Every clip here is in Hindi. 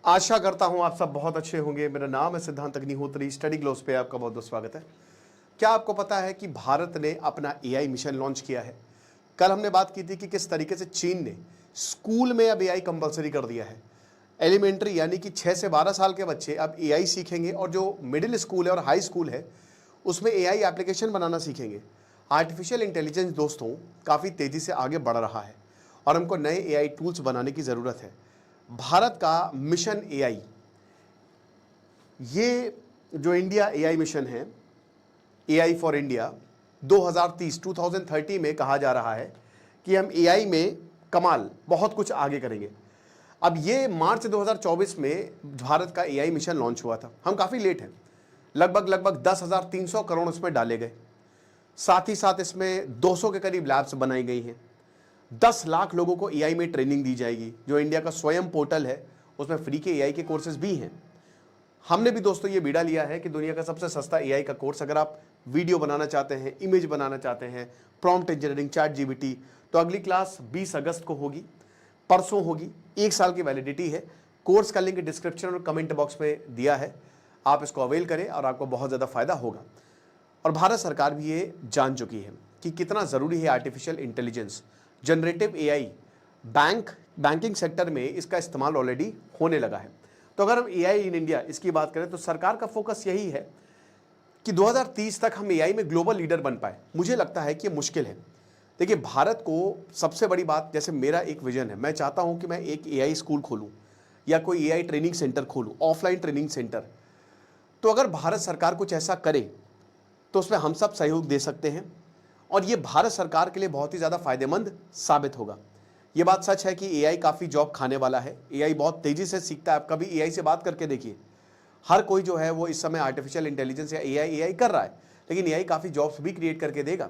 आशा करता हूं आप सब बहुत अच्छे होंगे। मेरा नाम है सिद्धांत अग्निहोत्री। स्टडी ग्लोस पे आपका बहुत बहुत स्वागत है। क्या आपको पता है कि भारत ने अपना एआई मिशन लॉन्च किया है? कल हमने बात की थी कि किस तरीके से चीन ने स्कूल में अब एआई कंपलसरी कर दिया है। एलिमेंट्री यानी कि 6 से 12 साल के बच्चे अब एआई सीखेंगे और जो मिडिल स्कूल है और हाई स्कूल है उसमें एआई एप्लीकेशन बनाना सीखेंगे। आर्टिफिशियल इंटेलिजेंस दोस्तों काफ़ी तेज़ी से आगे बढ़ रहा है और हमको नए एआई टूल्स बनाने की ज़रूरत है। भारत का मिशन एआई, ये जो इंडिया एआई मिशन है, एआई फॉर इंडिया 2030 में कहा जा रहा है कि हम एआई में कमाल बहुत कुछ आगे करेंगे। अब ये मार्च 2024 में भारत का एआई मिशन लॉन्च हुआ था। हम काफ़ी लेट हैं। लगभग 10,300 करोड़ इसमें डाले गए। साथ ही साथ इसमें 200 के करीब लैब्स बनाई गई हैं। 10 लाख लोगों को एआई में ट्रेनिंग दी जाएगी। जो इंडिया का स्वयं पोर्टल है उसमें फ्री के एआई के कोर्सेज भी हैं। हमने भी दोस्तों ये बीड़ा लिया है कि दुनिया का सबसे सस्ता एआई का कोर्स, अगर आप वीडियो बनाना चाहते हैं, इमेज बनाना चाहते हैं, प्रॉम्प्ट इंजीनियरिंग, चैट जीपीटी, तो अगली क्लास 20 अगस्त को होगी, परसों होगी। 1 साल की वैलिडिटी है। कोर्स का लिंक डिस्क्रिप्शन और कमेंट बॉक्स में दिया है। आप इसको अवेल करें और आपको बहुत ज़्यादा फायदा होगा। और भारत सरकार भी ये जान चुकी है कि कितना ज़रूरी है artificial intelligence, generative AI. Banking sector में इसका इस्तेमाल ऑलरेडी होने लगा है। तो अगर हम एआई इन इंडिया इसकी बात करें तो सरकार का फोकस यही है कि 2030 तक हम एआई में ग्लोबल लीडर बन पाए। मुझे लगता है कि ये मुश्किल है। देखिए, भारत को सबसे बड़ी बात, जैसे मेरा एक विजन है, मैं चाहता हूं कि मैं एक एआई स्कूल खोलूं या कोई एआई ट्रेनिंग सेंटर खोलूं, ऑफलाइन ट्रेनिंग सेंटर। तो अगर भारत सरकार कुछ ऐसा करे तो उसमें हम सब सहयोग दे सकते हैं और ये भारत सरकार के लिए बहुत ही ज़्यादा फायदेमंद साबित होगा। ये बात सच है कि एआई काफ़ी जॉब खाने वाला है। एआई बहुत तेज़ी से सीखता है। आप कभी एआई से बात करके देखिए, हर कोई जो है वो इस समय आर्टिफिशियल इंटेलिजेंस या एआई कर रहा है, लेकिन एआई काफ़ी जॉब्स भी क्रिएट करके देगा।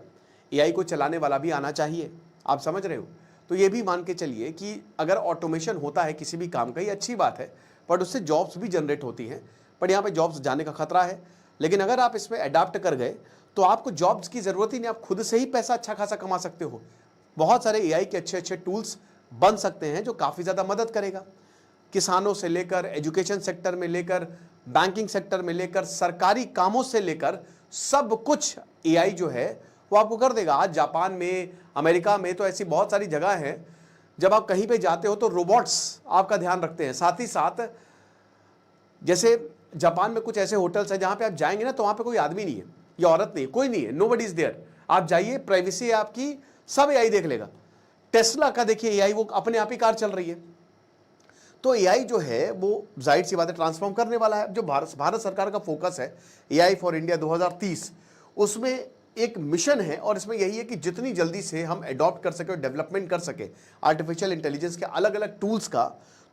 एआई को चलाने वाला भी आना चाहिए। आप समझ रहे हो? तो ये भी मान के चलिए कि अगर ऑटोमेशन होता है किसी भी काम का, ये अच्छी बात है, बट उससे जॉब्स भी जनरेट होती हैं। बट यहाँ पे जॉब्स जाने का खतरा है। लेकिन अगर आप इसमें अडाप्ट कर गए तो आपको जॉब्स की ज़रूरत ही नहीं। आप खुद से ही पैसा अच्छा खासा कमा सकते हो। बहुत सारे एआई के अच्छे अच्छे टूल्स बन सकते हैं जो काफ़ी ज़्यादा मदद करेगा। किसानों से लेकर, एजुकेशन सेक्टर में लेकर, बैंकिंग सेक्टर में लेकर, सरकारी कामों से लेकर सब कुछ एआई जो है वो आपको कर देगा। आज जापान में, अमेरिका में तो ऐसी बहुत सारी जगह हैं, जब आप कहीं पे जाते हो तो रोबोट्स आपका ध्यान रखते हैं। साथ ही साथ जैसे जापान में कुछ ऐसे होटल्स हैं जहां पे आप जाएंगे ना तो वहां पे कोई आदमी नहीं है या औरत नहीं है, कोई नहीं है, नोबडी इज देयर। आप जाइए, प्राइवेसी है आपकी, सब एआई देख लेगा। टेस्ला का देखिए एआई, वो अपने आप ही कार चल रही है। तो एआई जो है वो जाहिर सी बात है ट्रांसफॉर्म करने वाला है। जो भारत सरकार का फोकस है एआई फॉर इंडिया 2030, उसमें एक मिशन है और इसमें यही है कि जितनी जल्दी से हम अडॉप्ट कर सके और डेवलपमेंट कर सके आर्टिफिशियल इंटेलिजेंस के अलग अलग टूल्स का,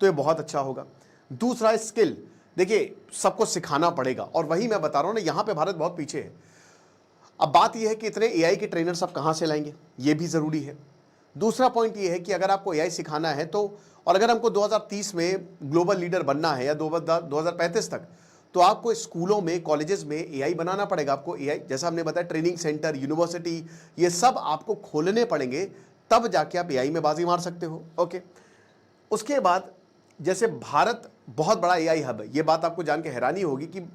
तो ये बहुत अच्छा होगा। दूसरा, स्किल। देखिए, सबको सिखाना पड़ेगा और वही मैं बता रहा हूं ना, यहां पे भारत बहुत पीछे है। अब बात यह है कि इतने एआई के ट्रेनर्स आप कहां से लाएंगे, ये भी जरूरी है। दूसरा पॉइंट ये है कि अगर आपको एआई सिखाना है तो, और अगर हमको 2030 में ग्लोबल लीडर बनना है या 2035 तक, तो आपको स्कूलों में, कॉलेजेस में एआई बनाना पड़ेगा। आपको एआई, जैसा हमने बताया, ट्रेनिंग सेंटर, यूनिवर्सिटी, ये सब आपको खोलने पड़ेंगे, तब जाके आप एआई में बाजी मार सकते हो। ओके। उसके बाद जैसे भारत बहुत बड़ा एआई हब है, ये बात आपको जान के हैरानी होगी कि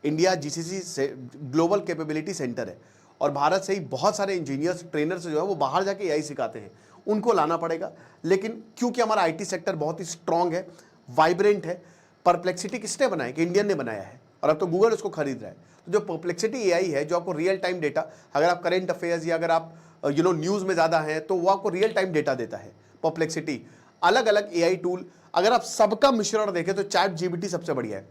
इंडिया जीसीसी से ग्लोबल कैपेबिलिटी सेंटर है और भारत से ही बहुत सारे इंजीनियर्स, ट्रेनर्स जो है वो बाहर जाके एआई सिखाते हैं। उनको लाना पड़ेगा। लेकिन क्योंकि हमारा आईटी सेक्टर बहुत ही स्ट्रांग है, वाइब्रेंट है। परप्लेक्सिटी किसने बनाया? कि इंडियन ने बनाया है और अब तो गूगल उसको खरीद रहा है। तो जो परप्लेक्सिटी एआई है, जो आपको रियल टाइम डेटा, अगर आप करेंट अफेयर्स या अगर आप न्यूज़ में ज़्यादा हैं तो वो आपको रियल टाइम डेटा देता है। परप्लेक्सिटी, अलग अलग एआई टूल, अगर आप सबका मिश्रण देखें तो चैट जीपीटी सबसे बढ़िया है।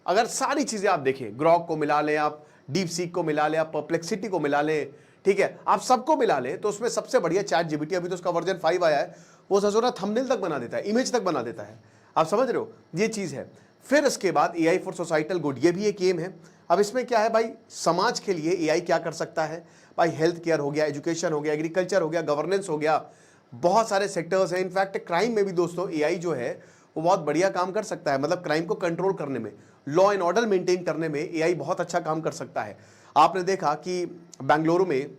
अगर सारी चीज़ें आप देखें, ग्रॉक को मिला लें, आप डीप सीक को मिला लें, आप परप्लेक्सिटी को मिला लें, ठीक है, आप सबको मिला लें, तो उसमें सबसे बढ़िया चैट जीपीटी। अभी तो उसका वर्जन 5 आया है। वो ससुरा थंबनेल तक बना देता है, इमेज तक बना देता है। आप समझ रहे हो, ये चीज़ है। फिर इसके बाद एआई फॉर सोसाइटल गुड, ये भी एक एम है। अब इसमें क्या है भाई, समाज के लिए एआई क्या कर सकता है भाई? हेल्थ केयर हो गया, एजुकेशन हो गया, एग्रीकल्चर हो गया, गवर्नेंस हो गया, बहुत सारे सेक्टर्स हैं। इनफैक्ट क्राइम में भी दोस्तों एआई जो है वो बहुत बढ़िया काम कर सकता है। मतलब क्राइम को कंट्रोल करने में, लॉ एंड ऑर्डर मेंटेन करने में एआई बहुत अच्छा काम कर सकता है। आपने देखा कि बेंगलुरु में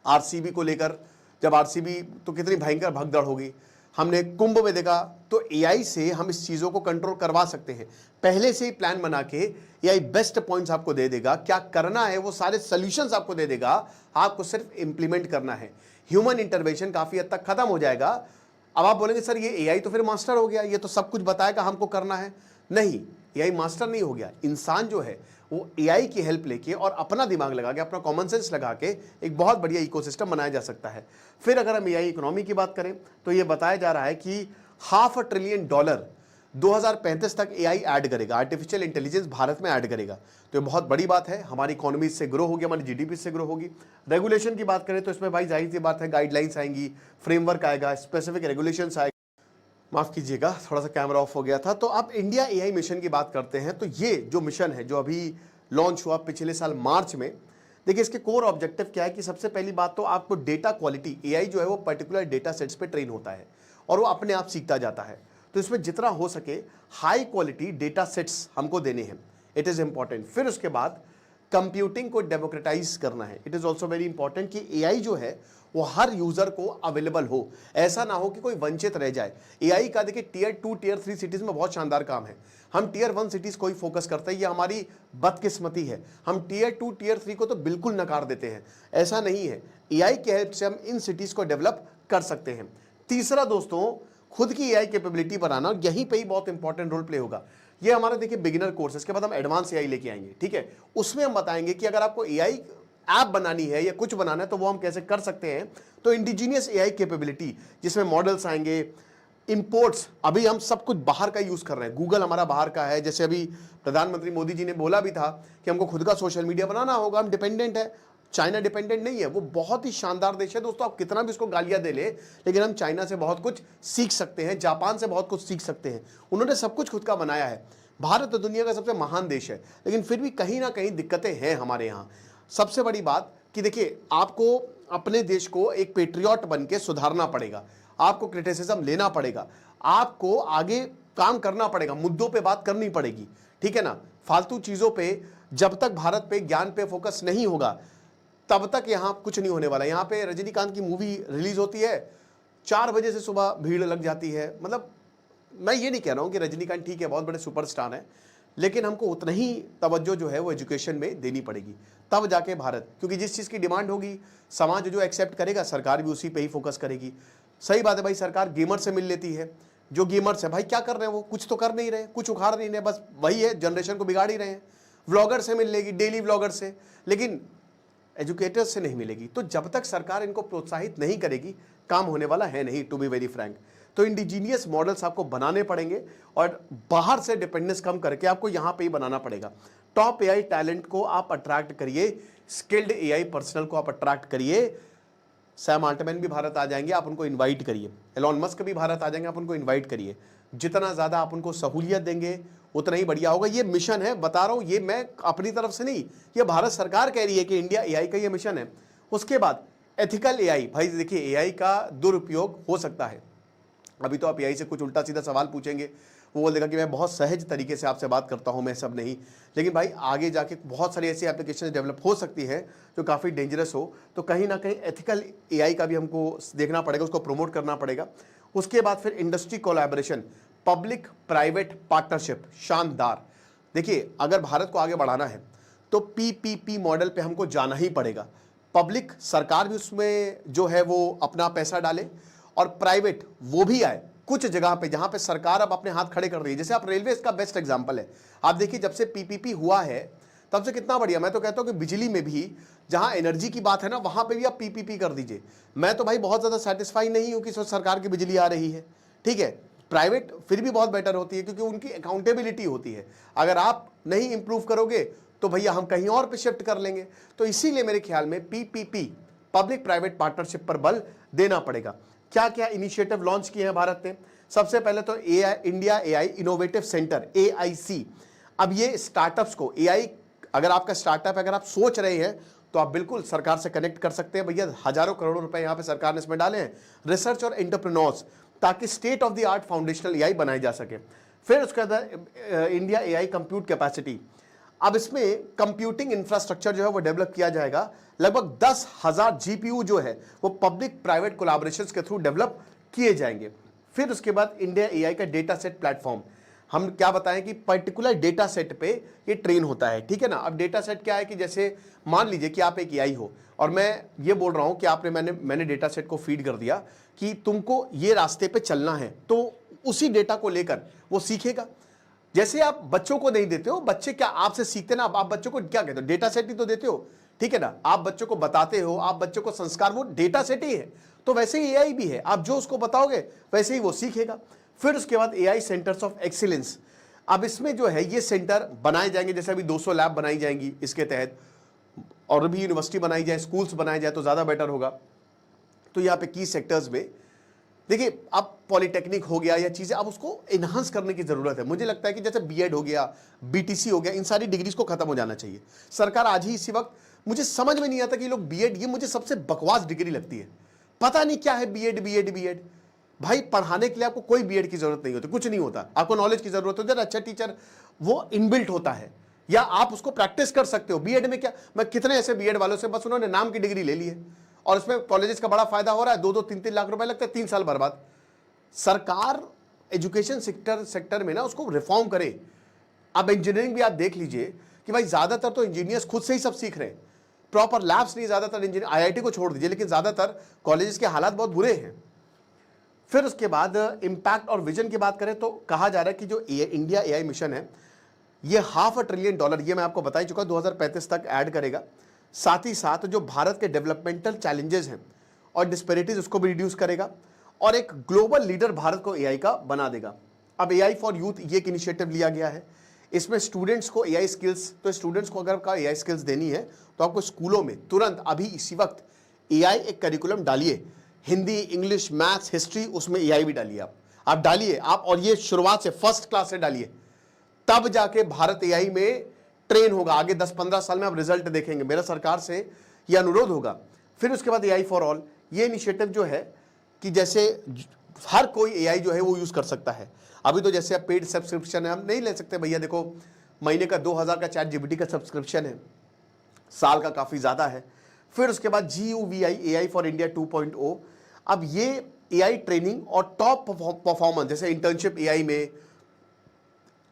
आरसीबी को लेकर, जब आरसीबी, तो कितनी भयंकर भगदड़ हो गई। हमने कुंभ में देखा, तो एआई से हम इस चीज़ों को कंट्रोल करवा सकते हैं। पहले से ही प्लान बना के एआई बेस्ट पॉइंट्स आपको दे देगा, क्या करना है वो सारे सॉल्यूशंस आपको दे देगा, आपको सिर्फ इंप्लीमेंट करना है। ह्यूमन इंटरवेंशन काफ़ी हद तक खत्म हो जाएगा। अब आप बोलेंगे सर ये एआई तो फिर मास्टर हो गया, ये तो सब कुछ बताएगा हमको करना है। नहीं, एआई मास्टर नहीं हो गया। इंसान जो है वो एआई की हेल्प लेके और अपना दिमाग लगा के, अपना कॉमन सेंस लगा के एक बहुत बढ़िया इकोसिस्टम बनाया जा सकता है। फिर अगर हम एआई इकोनॉमी की बात करें तो ये बताया जा रहा है कि $500 बिलियन 2035 तक एआई ऐड करेगा, आर्टिफिशियल इंटेलिजेंस भारत में ऐड करेगा। तो ये बहुत बड़ी बात है, हमारी इकोनॉमी इससे ग्रो होगी, हमारी जीडीपी से ग्रो होगी। रेगुलेशन की बात करें तो इसमें भाई जाहिर सी बात है, गाइडलाइंस आएंगी, फ्रेमवर्क आएगा, स्पेसिफिक रेगुलेशंस आएगा। माफ़ कीजिएगा, थोड़ा सा कैमरा ऑफ हो गया था। तो अब इंडिया एआई मिशन की बात करते हैं। तो ये जो मिशन है जो अभी लॉन्च हुआ पिछले साल मार्च में, देखिए इसके कोर ऑब्जेक्टिव क्या है कि सबसे पहली बात तो आपको डेटा क्वालिटी, एआई जो है वो पर्टिकुलर डेटा सेट्स पे ट्रेन होता है और वो अपने आप सीखता जाता है। तो इसमें जितना हो सके हाई क्वालिटी डेटा सेट्स हमको देने हैं, इट इज़ इंपॉर्टेंट। फिर उसके बाद कंप्यूटिंग को डेमोक्रेटाइज करना है। It is also very important कि एआई जो है वो हर यूजर को अवेलेबल हो, ऐसा ना हो कि कोई वंचित रह जाए। एआई का देखिए टियर 2 टियर 3 सिटीज़ में बहुत शानदार काम है। हम टियर 1 सिटीज़ को ही फोकस करते हैं, ये हमारी बदकिस्मती है। हम टियर 2 टियर 3 को तो बिल्कुल नकार देते हैं, ऐसा नहीं है। एआई के हेल्प से हम इन सिटीज़ को डेवलप कर सकते हैं। तीसरा दोस्तों, खुद की एआई कैपेबिलिटी बनाना, यहीं पे ही बहुत इंपॉर्टेंट रोल प्ले होगा। ये हमारा देखिए बिगिनर कोर्स है, इसके बाद हम एडवांस एआई लेके आएंगे, ठीक है। उसमें हम बताएंगे कि अगर आपको एआई ऐप बनानी है या कुछ बनाना है तो वो हम कैसे कर सकते हैं। तो इंडिजीनियस एआई कैपेबिलिटी जिसमें मॉडल्स आएंगे, इंपोर्ट्स, अभी हम सब कुछ बाहर का यूज कर रहे हैं, गूगल हमारा बाहर का है। जैसे अभी प्रधानमंत्री मोदी जी ने बोला भी था कि हमको खुद का सोशल मीडिया बनाना होगा, हम डिपेंडेंट है, चाइना डिपेंडेंट नहीं है। वो बहुत ही शानदार देश है दोस्तों, आप कितना भी उसको गालियां दे ले, लेकिन हम चाइना से बहुत कुछ सीख सकते हैं, जापान से बहुत कुछ सीख सकते हैं। उन्होंने सब कुछ खुद का बनाया है। भारत तो दुनिया का सबसे महान देश है, लेकिन फिर भी कहीं ना कहीं दिक्कतें हैं हमारे यहाँ। सबसे बड़ी बात कि देखिए आपको अपने देश को एक पेट्रियट बन के सुधारना पड़ेगा, आपको क्रिटिसिज्म लेना पड़ेगा, आपको आगे काम करना पड़ेगा, मुद्दों पे बात करनी पड़ेगी, ठीक है ना। फालतू चीज़ों पे जब तक भारत पे, ज्ञान पे फोकस नहीं होगा तब तक यहाँ कुछ नहीं होने वाला। यहाँ पे रजनीकांत की मूवी रिलीज होती है, 4 बजे से सुबह भीड़ लग जाती है। मतलब मैं ये नहीं कह रहा हूँ कि रजनीकांत ठीक है, बहुत बड़े सुपरस्टार हैं, लेकिन हमको उतना ही तवज्जो जो है वो एजुकेशन में देनी पड़ेगी, तब जाके भारत, क्योंकि जिस चीज़ की डिमांड होगी समाज जो एक्सेप्ट करेगा, सरकार भी उसी पे ही फोकस करेगी। सही बात है भाई, सरकार गेमर से मिल लेती है, जो गेमर्स है भाई क्या कर रहे हैं, वो कुछ तो कर नहीं रहे, कुछ उखाड़ नहीं रहे, बस वही है, जनरेशन को बिगाड़ ही रहे हैं। व्लॉगर से मिल लेगी, डेली व्लॉगर से, लेकिन एजुकेटर्स से नहीं मिलेगी। तो जब तक सरकार इनको प्रोत्साहित नहीं करेगी, काम होने वाला है नहीं, टू बी वेरी फ्रैंक। तो इंडिजीनियस मॉडल्स आपको बनाने पड़ेंगे और बाहर से डिपेंडेंस कम करके आपको यहाँ पे ही बनाना पड़ेगा। टॉप एआई टैलेंट को आप अट्रैक्ट करिए, स्किल्ड एआई पर्सनल को आप अट्रैक्ट करिए। सैम अल्टमैन भी भारत आ जाएंगे, आप उनको इन्वाइट करिए। एलॉन मस्क भी भारत आ जाएंगे, आप उनको इन्वाइट करिए। जितना ज़्यादा आप उनको सहूलियत देंगे उतना ही बढ़िया होगा। ये मिशन है, बता रहा हूँ, ये मैं अपनी तरफ से नहीं, ये भारत सरकार कह रही है कि इंडिया एआई का ये मिशन है। उसके बाद एथिकल एआई, भाई देखिए एआई का दुरुपयोग हो सकता है। अभी तो आप एआई से कुछ उल्टा सीधा सवाल पूछेंगे, वो बोल देगा कि मैं बहुत सहज तरीके से आपसे बात करता हूं, मैं सब नहीं। लेकिन भाई आगे जाके बहुत सारी ऐसी एप्लीकेशन डेवलप हो सकती है जो काफ़ी डेंजरस हो, तो कहीं ना कहीं एथिकल एआई का भी हमको देखना पड़ेगा, उसको प्रमोट करना पड़ेगा। उसके बाद फिर industry collaboration, public private partnership, शानदार। देखिए अगर भारत को आगे बढ़ाना है तो पीपीपी मॉडल पे हमको जाना ही पड़ेगा। पब्लिक, सरकार भी उसमें जो है वो अपना पैसा डाले और प्राइवेट वो भी आए कुछ जगह पे जहां पे सरकार अब अपने हाथ खड़े कर रही है। जैसे आप रेलवे इसका बेस्ट एग्जांपल है। आप देखिए जब से पीपीपी हुआ है तब से कितना बढ़िया। मैं तो कहता हूं कि बिजली में भी जहां एनर्जी की बात है ना, वहां पे भी आप पीपीपी कर दीजिए। मैं तो भाई बहुत ज्यादा सेटिस्फाई नहीं हूं कि सरकार की बिजली आ रही है, ठीक है। प्राइवेट फिर भी बहुत बेटर होती है क्योंकि उनकी अकाउंटेबिलिटी होती है। अगर आप नहीं इंप्रूव करोगे तो भैया हम कहीं और पे शिफ्ट कर लेंगे। तो इसीलिए मेरे ख्याल में पीपीपी, पब्लिक प्राइवेट पार्टनरशिप पर बल देना पड़ेगा। क्या क्या इनिशिएटिव लॉन्च किए हैं भारत ने? सबसे पहले तो AI, India AI innovative centre, AIC. अब ये स्टार्टअप्स को, एआई अगर आपका स्टार्टअप है, अगर आप सोच रहे हैं तो आप बिल्कुल सरकार से कनेक्ट कर सकते हैं। भैया हजारों करोड़ों रुपए यहाँ पे सरकार ने इसमें डाले हैं, रिसर्च और एंटरप्रेन्योर्स, ताकि state of the art foundational AI बनाई जा सके। फिर उसके बाद इंडिया एआई कंप्यूट कैपेसिटी। अब इसमें कंप्यूटिंग इंफ्रास्ट्रक्चर जो है वो डेवलप किया जाएगा। लगभग 10,000 जीपीयू जो है वो पब्लिक प्राइवेट कोलैबोरेशंस के थ्रू डेवलप किए जाएंगे। फिर उसके बाद इंडिया एआई का डेटा सेट प्लेटफॉर्म, हम क्या बताएं कि पर्टिकुलर डेटा सेट पे ये ट्रेन होता है, ठीक है ना। अब डेटा सेट क्या है कि जैसे मान लीजिए कि आप एक एआई हो और मैं ये बोल रहा हूं कि आपने मैंने डेटा सेट को फीड कर दिया कि तुमको ये रास्ते पे चलना है, तो उसी डेटा को लेकर वो सीखेगा। जैसे आप बच्चों को नहीं देते हो, बच्चे क्या आपसे सीखते ना, आप बच्चों को क्या कहते हो, डेटा सेट ही तो देते हो, ठीक है ना। आप बच्चों को बताते हो, आप बच्चों को संस्कार, वो डेटा सेट ही है। तो वैसे ही एआई भी है, आप जो उसको बताओगे वैसे ही वो सीखेगा। फिर उसके बाद एआई सेंटर्स ऑफ एक्सीलेंस, अब इसमें जो है ये सेंटर बनाए जाएंगे, जैसे अभी 200 लैब बनाई जाएंगी इसके तहत, और भी यूनिवर्सिटी बनाई जाए, स्कूल्स बनाए जाए तो ज़्यादा बेटर होगा। तो यहाँ पे की सेक्टर्स में देखिए, अब पॉलिटेक्निक हो गया या चीज़ें, अब उसको इन्हांस करने की ज़रूरत है। मुझे लगता है कि जैसे बीएड हो गया, बीटीसी हो गया, इन सारी डिग्रीज को खत्म हो जाना चाहिए। सरकार आज ही इसी वक्त, मुझे समझ में नहीं आता कि लोग बीएड, ये मुझे सबसे बकवास डिग्री लगती है। पता नहीं क्या है बीएड बीएड बीएड। भाई पढ़ाने के लिए आपको कोई बीएड की जरूरत नहीं होती, कुछ नहीं होता, आपको नॉलेज की जरूरत होती है। अच्छा टीचर वो इनबिल्ट होता है, या आप उसको प्रैक्टिस कर सकते हो। बीएड में क्या, मैं कितने ऐसे बीएड वालों से, बस उन्होंने नाम की डिग्री ले ली है और उसमें कॉलेजेस का बड़ा फायदा हो रहा है, 2-3 लाख रुपए लगते हैं, 3 साल बर्बाद। सरकार एजुकेशन सेक्टर में ना उसको रिफॉर्म करे। अब इंजीनियरिंग भी आप देख लीजिए कि भाई ज्यादातर तो इंजीनियर्स खुद से ही सब सीख रहे हैं, प्रॉपर लैब्स नहीं, ज्यादातर इंजीनियर, आईआईटी को छोड़ दीजिए, लेकिन ज्यादातर कॉलेजेस के हालात बहुत बुरे हैं। फिर उसके बाद इंपैक्ट और विजन की बात करें तो कहा जा रहा है कि जो इंडिया एआई मिशन है ये $500 बिलियन, ये मैं आपको बता ही चुका, 2035 तक ऐड करेगा। साथ ही साथ जो भारत के डेवलपमेंटल चैलेंजेस हैं और डिस्पेरिटीज, उसको भी रिड्यूस करेगा और एक ग्लोबल लीडर भारत को एआई का बना देगा। अब एआई फॉर यूथ ये एक इनिशिएटिव लिया गया है, इसमें स्टूडेंट्स को एआई स्किल्स, तो स्टूडेंट्स को अगर का एआई स्किल्स देनी है तो आपको स्कूलों में तुरंत अभी इसी वक्त एआई एक करिकुलम डालिए, हिंदी, इंग्लिश, मैथ्स, हिस्ट्री, उसमें एआई भी डालिए आप डालिए आप, और ये शुरुआत से फर्स्ट क्लास से डालिए, तब जाके भारत एआई में ट्रेन होगा। आगे 10-15 साल में आप रिजल्ट देखेंगे, मेरा सरकार से ये अनुरोध होगा। फिर उसके बाद एआई फॉर ऑल, ये इनिशिएटिव जो है कि जैसे हर कोई एआई जो है वो यूज कर सकता है। अभी तो जैसे आप पेड सब्सक्रिप्शन है, हम नहीं ले सकते भैया, देखो महीने का 2000 का चैट जीपीटी का सब्सक्रिप्शन है, साल का काफी ज्यादा है। फिर उसके बाद GUVI एआई फॉर इंडिया 2.0, अब ये एआई ट्रेनिंग और टॉप परफॉर्मेंस, जैसे इंटर्नशिप एआई में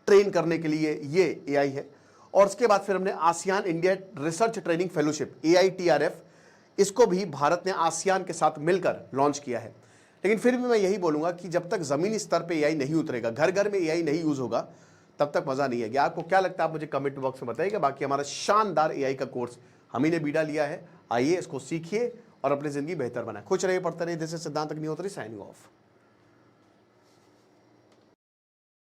ट्रेन करने के लिए ये एआई है। और उसके बाद फिर हमने ASEAN India research training fellowship AITRF, इसको भी भारत ने आसियान के साथ मिलकर लॉन्च किया है। लेकिन फिर भी मैं यही बोलूंगा कि जब तक जमीनी स्तर पे एआई नहीं उतरेगा, घर घर में एआई नहीं यूज होगा, तब तक मजा नहीं है। आपको क्या लगता है, आप मुझे कमेंट बॉक्स में बताइएगा। बाकी हमारा शानदार एआई का कोर्स हम ही ने बीड़ा लिया है, आइए इसको सीखिए और अपनी जिंदगी बेहतर बनाए। खुश रहिए, पढ़ते रहिए। दिस इज सिद्धांत अग्निहोत्री, साइनिंग ऑफ।